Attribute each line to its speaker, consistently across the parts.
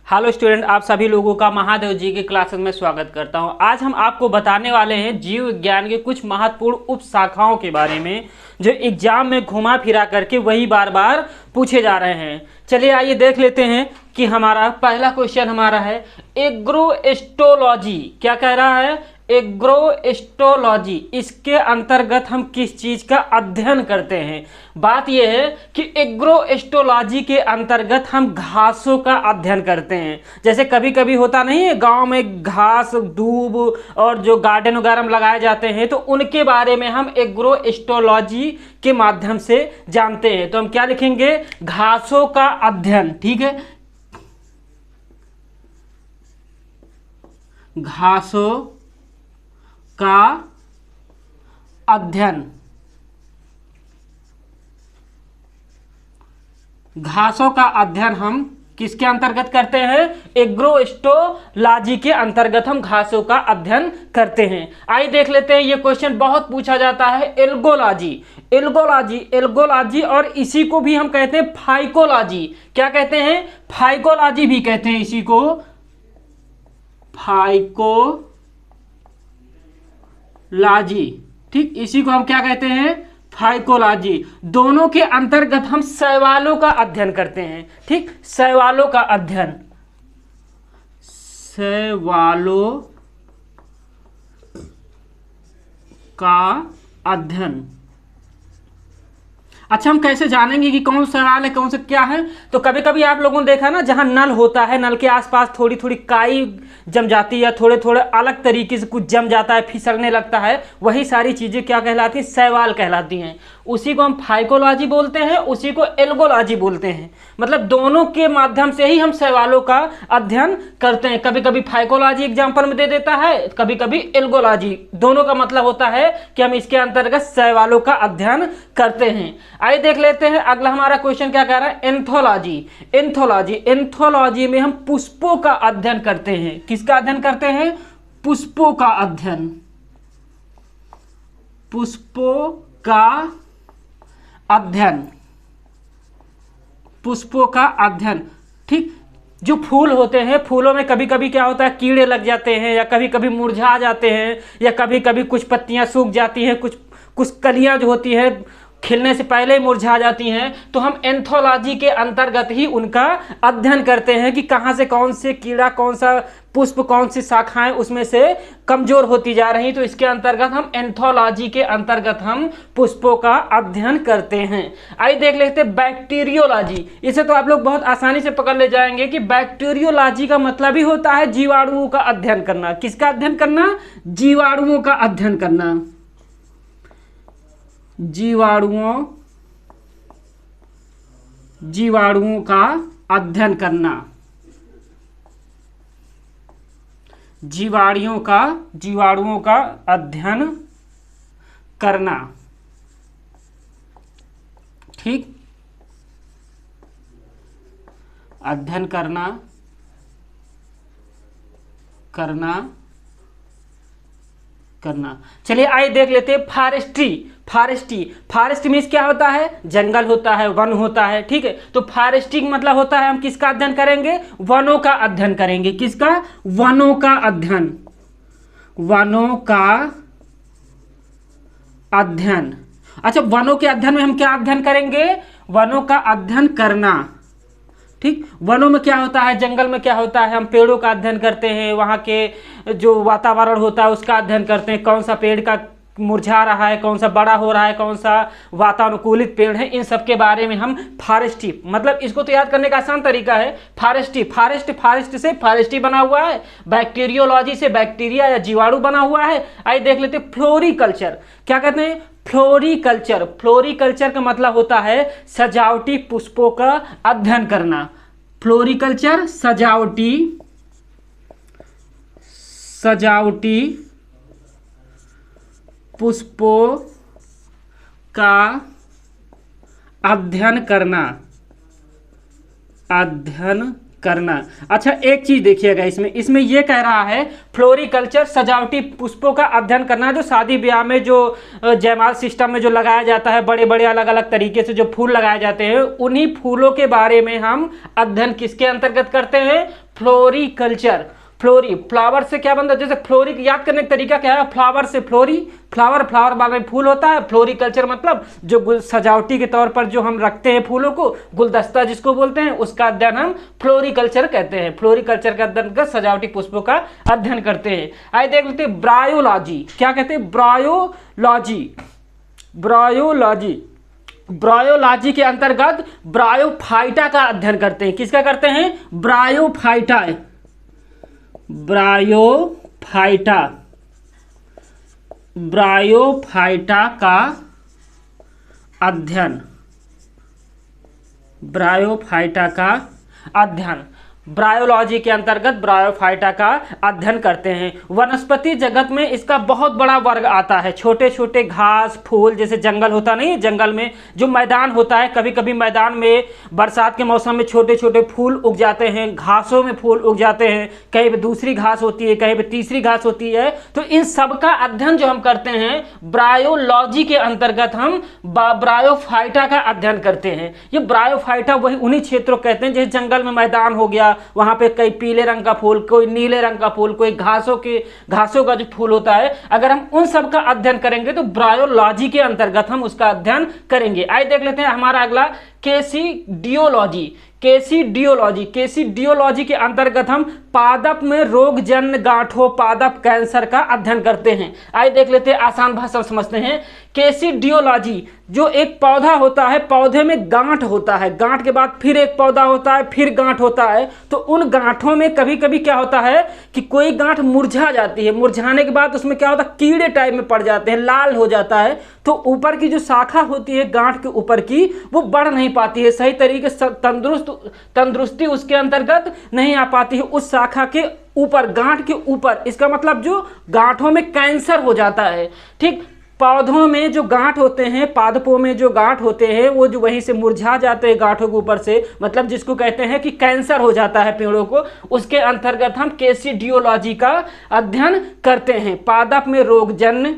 Speaker 1: Hello student, आप सभी लोगों का महादेव जी के क्लासेस में स्वागत करता हूं। आज हम आपको बताने वाले हैं जीव विज्ञान के कुछ महत्वपूर्ण उप शाखाओं के बारे में जो एग्जाम में घुमा फिरा करके वही बार बार पूछे जा रहे हैं। चलिए आइए देख लेते हैं कि हमारा पहला क्वेश्चन हमारा है एग्रोएस्ट्रोलॉजी। क्या कह रहा है? एग्रोएस्ट्रोलॉजी। इसके अंतर्गत हम किस चीज का अध्ययन करते हैं? बात यह है कि एग्रोएस्ट्रोलॉजी के अंतर्गत हम घासों का अध्ययन करते हैं। जैसे कभी कभी होता नहीं है गांव में घास, दूब और जो गार्डन वगैरह में लगाए जाते हैं, तो उनके बारे में हम एग्रोएस्ट्रोलॉजी के माध्यम से जानते हैं। तो हम क्या लिखेंगे? घासों का अध्ययन। ठीक है, घासों का अध्ययन। घासों का अध्ययन हम किसके अंतर्गत करते हैं? एग्रोएस्ट्रोलॉजी के अंतर्गत हम घासों का अध्ययन करते हैं। आइए देख लेते हैं, ये क्वेश्चन बहुत पूछा जाता है। एल्गोलॉजी, एल्गोलॉजी, एल्गोलॉजी और इसी को भी हम कहते हैं फाइकोलॉजी। क्या कहते हैं? फाइकोलॉजी भी कहते हैं इसी को, फाइकोलॉजी। ठीक, इसी को हम क्या कहते हैं? फाइकोलॉजी। दोनों के अंतर्गत हम शैवालों का अध्ययन करते हैं। ठीक, शैवालों का अध्ययन, शैवालों का अध्ययन। अच्छा, हम कैसे जानेंगे कि कौन सा सवाल है, कौन सा क्या है? तो कभी कभी आप लोगों ने देखा ना, जहां नल होता है, नल के आसपास थोड़ी थोड़ी काई जम जाती है, थोड़े थोड़े अलग तरीके से कुछ जम जाता है, फिसलने लगता है, वही सारी चीजें क्या कहलाती हैं? शैवाल कहलाती हैं। उसी को हम फाइकोलॉजी बोलते हैं, उसी को एल्गोलॉजी बोलते हैं। मतलब दोनों के माध्यम से ही हम शैवालों का अध्ययन करते हैं। कभी कभी फाइकोलॉजी एग्जाम्पल में दे देता है, कभी कभी एल्गोलॉजी। दोनों का मतलब होता है कि हम इसके अंतर्गत शैवालों का अध्ययन करते हैं। आइए देख लेते हैं अगला हमारा क्वेश्चन क्या कह रहा है? Anthology, anthology. एंथोलॉजी में हम पुष्पों का अध्ययन करते हैं। किसका अध्ययन करते हैं? पुष्पों का अध्ययन, पुष्पों का अध्ययन, पुष्पों का अध्ययन। ठीक, जो फूल होते हैं, फूलों में कभी कभी क्या होता है? कीड़े लग जाते हैं, या कभी कभी मुरझा जाते हैं, या कभी कभी कुछ पत्तियां सूख जाती हैं, कुछ कलियां जो होती है खिलने से पहले ही मुरझा जाती हैं। तो हम एंथोलॉजी के अंतर्गत ही उनका अध्ययन करते हैं कि कहाँ से कौन से कीड़ा, कौन सा पुष्प, कौन सी शाखाएं उसमें से कमजोर होती जा रही। तो इसके अंतर्गत हम एंथोलॉजी के अंतर्गत हम पुष्पों का अध्ययन करते हैं। आइए देख लेते हैं बैक्टीरियोलॉजी। इसे तो आप लोग बहुत आसानी से पकड़ ले जाएंगे कि बैक्टीरियोलॉजी का मतलब ही होता है जीवाणुओं का अध्ययन करना। किसका अध्ययन करना? जीवाणुओं का अध्ययन करना, जीवाणुओं का अध्ययन करना, जीवाणुओं का अध्ययन करना। ठीक, अध्ययन करना चलिए आइए देख लेते हैं फॉरेस्ट्री। फॉरेस्ट मीन्स क्या होता है? जंगल होता है, वन होता है। ठीक है, तो फॉरेस्ट्री मतलब होता है हम किसका अध्ययन करेंगे? वनों का अध्ययन करेंगे। किसका? वनों का अध्ययन, वनों का अध्ययन। अच्छा, वनों के अध्ययन में हम क्या अध्ययन करेंगे? वनों का अध्ययन करना। ठीक, वनों में क्या होता है? जंगल में क्या होता है? हम पेड़ों का अध्ययन करते हैं, वहाँ के जो वातावरण होता है उसका अध्ययन करते हैं। कौन सा पेड़ का मुरझा रहा है, कौन सा बड़ा हो रहा है, कौन सा वातानुकूलित पेड़ है, इन सब के बारे में हम फॉरेस्ट्री, मतलब इसको तो याद करने का आसान तरीका है। फॉरेस्ट्री, फॉरेस्ट से फॉरेस्ट्री बना हुआ है, बैक्टीरियोलॉजी से बैक्टीरिया या जीवाणु बना हुआ है। आइए देख लेते हैं फ्लोरिकल्चर। क्या कहते हैं? फ्लोरिकल्चर। फ्लोरिकल्चर का मतलब होता है सजावटी पुष्पों का अध्ययन करना। फ्लोरिकल्चर सजावटी पुष्पों का अध्ययन करना। अच्छा, एक चीज देखिएगा, इसमें ये कह रहा है फ्लोरिकल्चर सजावटी पुष्पों का अध्ययन करना, जो शादी ब्याह में जो जयमाल सिस्टम में जो लगाया जाता है, बड़े बड़े अलग अलग तरीके से जो फूल लगाए जाते हैं, उन्हीं फूलों के बारे में हम अध्ययन किसके अंतर्गत करते हैं? फ्लोरिकल्चर। फ्लोरी, फ्लावर से क्या बनता है, जैसे फ्लोरी याद करने का तरीका क्या है, फ्लावर से फ्लोरी, फ्लावर, फ्लावर बाद में फूल होता है, फ्लोरिकल्चर मतलब जो सजावटी के तौर पर जो हम रखते हैं फूलों को, गुलदस्ता जिसको बोलते हैं, उसका अध्ययन हम फ्लोरिकल्चर कहते हैं। फ्लोरिकल्चर का अध्ययन कर सजावटी पुष्पों का अध्ययन करते हैं। आइए देख लेते हैं ब्रायोलॉजी, क्या कहते हैं, ब्रायोलॉजी। ब्रायोलॉजी, ब्रायोलॉजी के अंतर्गत ब्रायोफाइटा का अध्ययन करते हैं। किसका करते हैं, ब्रायोफाइटा, ब्रायोफाइटा, ब्रायोफाइटा का अध्ययन, ब्रायोफाइटा का अध्ययन, ब्रायोलॉजी के अंतर्गत ब्रायोफाइटा का अध्ययन करते हैं। वनस्पति जगत में इसका बहुत बड़ा वर्ग आता है। छोटे छोटे घास फूल, जैसे जंगल होता नहीं, जंगल में जो मैदान होता है, कभी कभी मैदान में बरसात के मौसम में छोटे छोटे फूल उग जाते हैं, घासों में फूल उग जाते हैं, कहीं पे दूसरी घास होती है, कहीं पे तीसरी घास होती है। तो इन सब का अध्ययन जो हम करते हैं ब्रायोलॉजी के अंतर्गत हम ब्रायोफाइटा का अध्ययन करते हैं। ये ब्रायोफाइटा वही उन्हीं क्षेत्रों कहते हैं, जैसे जंगल में मैदान हो गया, वहां पे कई पीले रंग का फूल, कोई नीले रंग का फूल, कोई घासों का जो फूल होता है, अगर हम उन सब का अध्ययन करेंगे तो ब्रायोलॉजी के अंतर्गत हम उसका अध्ययन करेंगे। आइए देख लेते हैं हमारा अगला केसिडियोलॉजी। केसिडियोलॉजी, केसिडियोलॉजी के अंतर्गत हम पादप में रोगजन्य गांठों, पादप कैंसर का अध्ययन करते हैं। आइए देख लेते हैं, आसान भाषा समझते हैं। केसिडियोलॉजी, जो एक पौधा होता है, पौधे में गांठ होता है, गांठ के बाद फिर एक पौधा होता है, फिर गांठ होता है, तो उन गांठों में कभी कभी क्या होता है कि कोई गांठ मुरझा जाती है, मुरझाने के बाद उसमें क्या होता है, कीड़े टाइप में पड़ जाते हैं, लाल हो जाता है, तो ऊपर की जो शाखा होती है गांठ के ऊपर की, वो बढ़ नहीं पाती है, सही तरीके से तंदुरुस्ती उसके अंतर्गत नहीं आ पाती है उस शाखा के ऊपर, गांठ के ऊपर। इसका मतलब जो गांठों में कैंसर हो जाता है। ठीक, पौधों में जो गांठ होते हैं, पादपों में जो गांठ होते हैं, वो जो वहीं से मुरझा जाते हैं गांठों के ऊपर से, मतलब जिसको कहते हैं कि कैंसर हो जाता है पेड़ों को, उसके अंतर्गत हम केसिडियोलॉजी का अध्ययन करते हैं। पादप में रोगजन्य,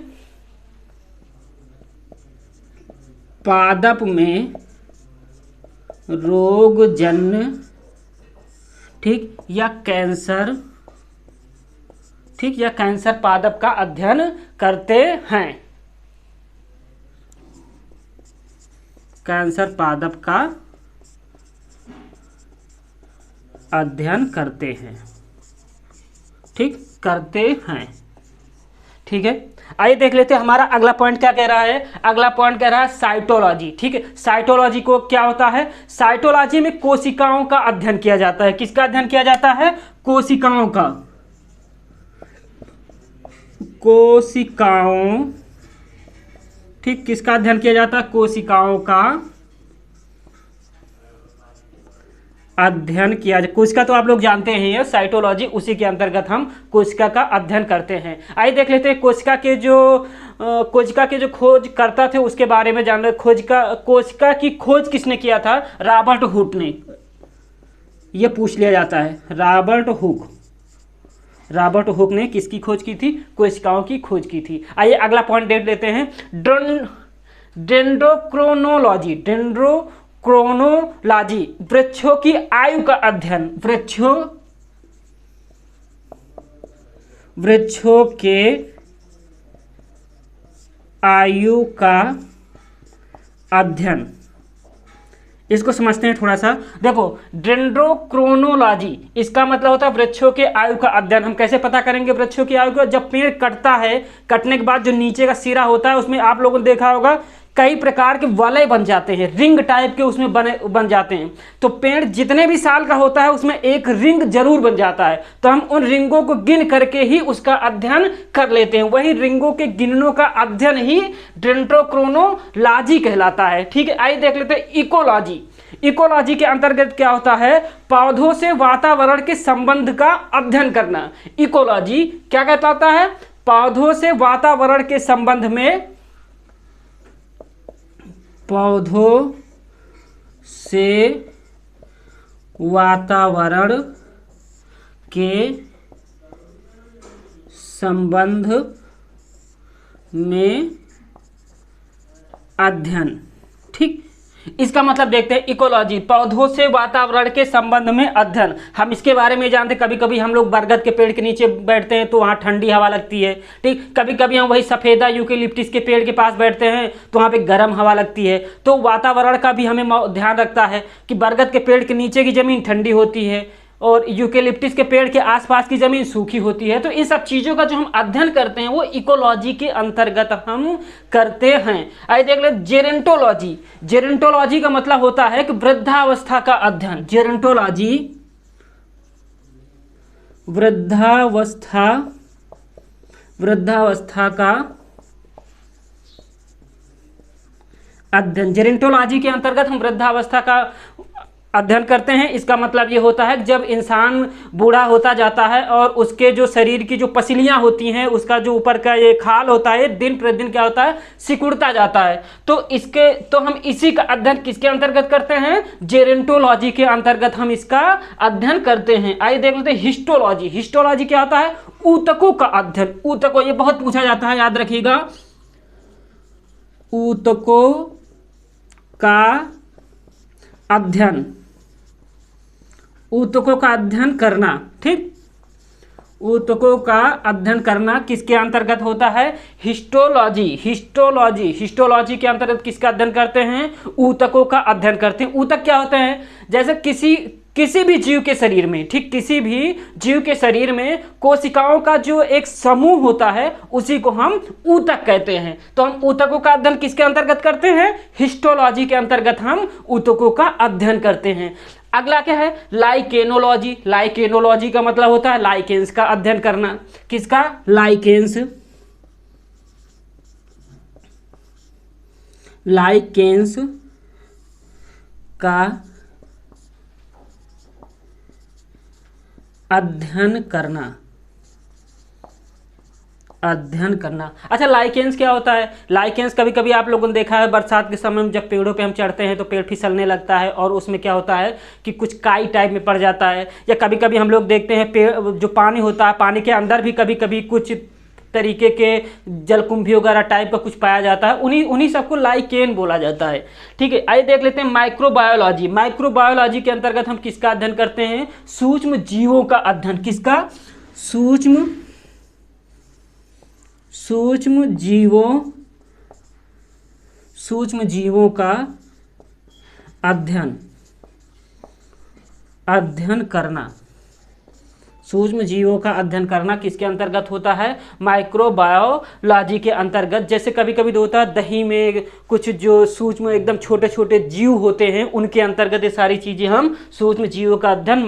Speaker 1: पादप में रोगजन्य, ठीक, या कैंसर, ठीक, या कैंसर पादप का अध्ययन करते हैं। कैंसर पादप का अध्ययन करते हैं, ठीक, करते हैं। ठीक है, आइए देख लेते हैं हमारा अगला पॉइंट क्या कह रहा है। अगला पॉइंट कह रहा है साइटोलॉजी। ठीक है, साइटोलॉजी को क्या होता है, साइटोलॉजी में कोशिकाओं का अध्ययन किया जाता है। किसका अध्ययन किया जाता है, कोशिकाओं का, कोशिकाओं, ठीक, किसका अध्ययन किया जाता है, कोशिकाओं का अध्ययन किया जाए। कोशिका तो आप लोग जानते हैं, साइटोलॉजी, उसी के अंतर्गत हम कोशिका का अध्ययन करते हैं। आइए देख लेते हैं कोशिका के जो खोज करता थे उसके बारे में जान रहे। कोशिका की खोज किसने किया था, रॉबर्ट हुक ने, यह पूछ लिया जाता है। रॉबर्ट हुक ने किसकी खोज की थी, कोशिकाओं की खोज की थी। आइए अगला पॉइंट देख लेते हैं, डेंड्रोक्रोनोलॉजी। डेंड्रोक्रोनोलॉजी, वृक्षों की आयु का अध्ययन, वृक्षों के आयु का अध्ययन। इसको समझते हैं थोड़ा सा। देखो, डेंड्रोक्रोनोलॉजी, इसका मतलब होता है वृक्षों के आयु का अध्ययन। हम कैसे पता करेंगे वृक्षों की आयु का, जब पेड़ कटता है, कटने के बाद जो नीचे का सिरा होता है, उसमें आप लोगों ने देखा होगा कई प्रकार के वलय बन जाते हैं, रिंग टाइप के उसमें बन जाते हैं। तो पेड़ जितने भी साल का होता है उसमें एक रिंग जरूर बन जाता है, तो हम उन रिंगों को गिन करके ही उसका अध्ययन कर लेते हैं। वही रिंगों के गिननों का अध्ययन ही डेंड्रोक्रोनोलॉजी कहलाता है। ठीक है, आइए देख लेते हैं इकोलॉजी। इकोलॉजी के अंतर्गत क्या होता है, पौधों से वातावरण के संबंध का अध्ययन करना। इकोलॉजी क्या कहलाता है, पौधों से वातावरण के संबंध में, पौधों से वातावरण के संबंध में अध्ययन। ठीक, इसका मतलब देखते हैं इकोलॉजी, पौधों से वातावरण के संबंध में अध्ययन। हम इसके बारे में जानते, कभी कभी हम लोग बरगद के पेड़ के नीचे बैठते हैं तो वहाँ ठंडी हवा लगती है, ठीक। कभी कभी हम वही सफ़ेदा यूकेलिप्टिस के पेड़ के पास बैठते हैं तो वहाँ पे गर्म हवा लगती है। तो वातावरण का भी हमें ध्यान रखता है कि बरगद के पेड़ के नीचे की ज़मीन ठंडी होती है और यूकेलिप्टिस के पेड़ के आसपास की ज़मीन सूखी होती है। तो इन सब चीज़ों का जो हम अध्ययन करते हैं वो इकोलॉजी के अंतर्गत हम करते हैं। आइए देख ले जेरेंटोलॉजी। जेरेंटोलॉजी का मतलब होता है कि वृद्धावस्था का अध्ययन। जेरेंटोलॉजी वृद्धावस्था का अध्ययन। जेरेंटोलॉजी के अंतर्गत हम वृद्धावस्था का अध्ययन करते हैं। इसका मतलब ये होता है कि जब इंसान बूढ़ा होता जाता है और उसके जो शरीर की जो पसलियां होती हैं, उसका जो ऊपर का ये खाल होता है, दिन प्रतिदिन क्या होता है, सिकुड़ता जाता है। तो हम इसी का अध्ययन किसके अंतर्गत करते हैं, जेरेंटोलॉजी के अंतर्गत हम इसका अध्ययन करते हैं। आइए देख लेते हैं हिस्टोलॉजी। हिस्टोलॉजी क्या होता है, ऊतकों का अध्ययन। ऊतकों, ये बहुत पूछा जाता है, याद रखिएगा, ऊतकों का अध्ययन, ऊतकों का अध्ययन करना, ठीक। ऊतकों का अध्ययन करना किसके अंतर्गत होता है, हिस्टोलॉजी। हिस्टोलॉजी के अंतर्गत किसका अध्ययन करते हैं, ऊतकों का अध्ययन करते हैं। ऊतक क्या होते हैं, जैसे किसी भी जीव के शरीर में, ठीक, किसी भी जीव के शरीर में कोशिकाओं का जो एक समूह होता है उसी को हम ऊतक कहते हैं। तो हम ऊतकों का अध्ययन किसके अंतर्गत करते हैं, हिस्टोलॉजी के अंतर्गत हम ऊतकों का अध्ययन करते हैं। अगला क्या है, लाइकेनोलॉजी। लाइकेनोलॉजी का मतलब होता है लाइकेंस का अध्ययन करना। किसका, लाइकेंस का अध्ययन करना। अच्छा, लाइकेंस क्या होता है, लाइकेंस कभी कभी आप लोगों ने देखा है बरसात के समय में जब पेड़ों पे हम चढ़ते हैं तो पेड़ फिसलने लगता है और उसमें क्या होता है कि कुछ काई टाइप में पड़ जाता है। या कभी कभी हम लोग देखते हैं पेड़ जो पानी होता है, पानी के अंदर भी कभी कभी कुछ तरीके के जलकुंभी वगैरह टाइप का कुछ पाया जाता है, उन्हीं सबको लाइकेन बोला जाता है, ठीक है। आइए देख लेते हैं माइक्रोबायोलॉजी। माइक्रोबायोलॉजी के अंतर्गत हम किसका अध्ययन करते हैं, सूक्ष्म जीवों का अध्ययन। किसका, सूक्ष्म जीवों का अध्ययन करना। सूक्ष्म जीवों का अध्ययन करना किसके अंतर्गत होता है, माइक्रोबायोलॉजी के अंतर्गत। जैसे कभी कभी होता है दही में कुछ जो सूक्ष्म एकदम छोटे छोटे जीव होते हैं, उनके अंतर्गत ये सारी चीज़ें हम सूक्ष्म जीवों का अध्ययन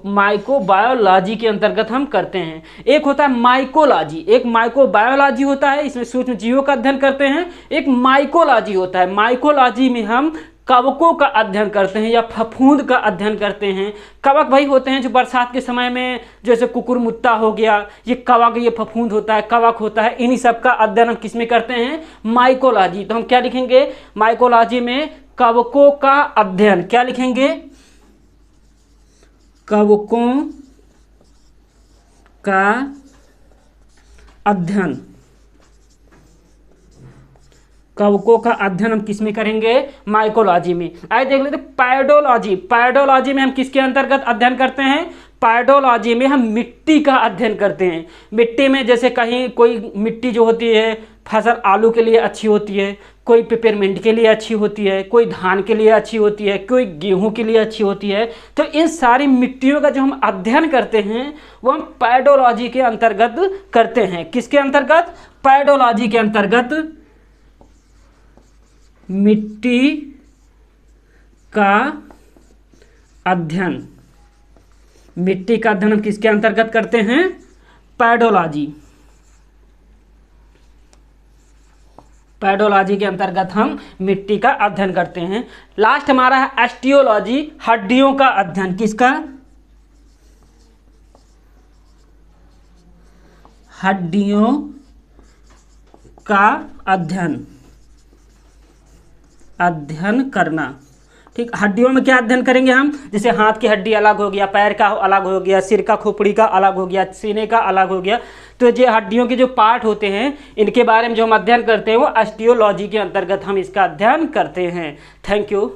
Speaker 1: माइक्रोबायोलॉजी के अंतर्गत हम करते हैं। एक होता है माइकोलॉजी। एक माइक्रोबायोलॉजी होता है, इसमें सूक्ष्म जीवों का अध्ययन करते हैं। एक माइकोलॉजी होता है, माइकोलॉजी में हम कवकों का अध्ययन करते हैं या फफूंद का अध्ययन करते हैं। कवक वही होते हैं जो बरसात के समय में, जैसे कुकुरमुत्ता हो गया, ये कवक, ये फफूंद होता है, कवक होता है। इन्हीं सब का अध्ययन हम किस में करते हैं, माइकोलॉजी। तो हम क्या लिखेंगे, माइकोलॉजी में कवकों का अध्ययन। क्या लिखेंगे, कवकों का अध्ययन। कवकों का अध्ययन हम किस में करेंगे, माइकोलॉजी में। आइए देख लेते हैं पैडोलॉजी। पैडोलॉजी में हम किसके अंतर्गत अध्ययन करते हैं, पैडोलॉजी में हम मिट्टी का अध्ययन करते हैं। मिट्टी में जैसे कहीं कोई मिट्टी जो होती है फसल आलू के लिए अच्छी होती है, कोई पेपरमिंट के लिए अच्छी होती है, कोई धान के लिए अच्छी होती है, कोई गेहूं के लिए अच्छी होती है। तो इन सारी मिट्टियों का जो हम अध्ययन करते हैं वो हम पैडोलॉजी के अंतर्गत करते हैं। किसके अंतर्गत, पैडोलॉजी के अंतर्गत मिट्टी का अध्ययन। मिट्टी का अध्ययन हम किसके अंतर्गत करते हैं, पैडोलॉजी। पैडोलॉजी के अंतर्गत हम मिट्टी का अध्ययन करते हैं। लास्ट हमारा है ऑस्टियोलॉजी, हड्डियों का अध्ययन। किसका, हड्डियों का अध्ययन करना, ठीक, हड्डियों में क्या अध्ययन करेंगे हम, जैसे हाथ की हड्डी अलग हो गया, पैर का अलग हो गया, सिर का खोपड़ी का अलग हो गया, सीने का अलग हो गया। तो ये हड्डियों के जो पार्ट होते हैं इनके बारे में जो हम अध्ययन करते हैं वो ऑस्टियोलॉजी के अंतर्गत हम इसका अध्ययन करते हैं। Thank you.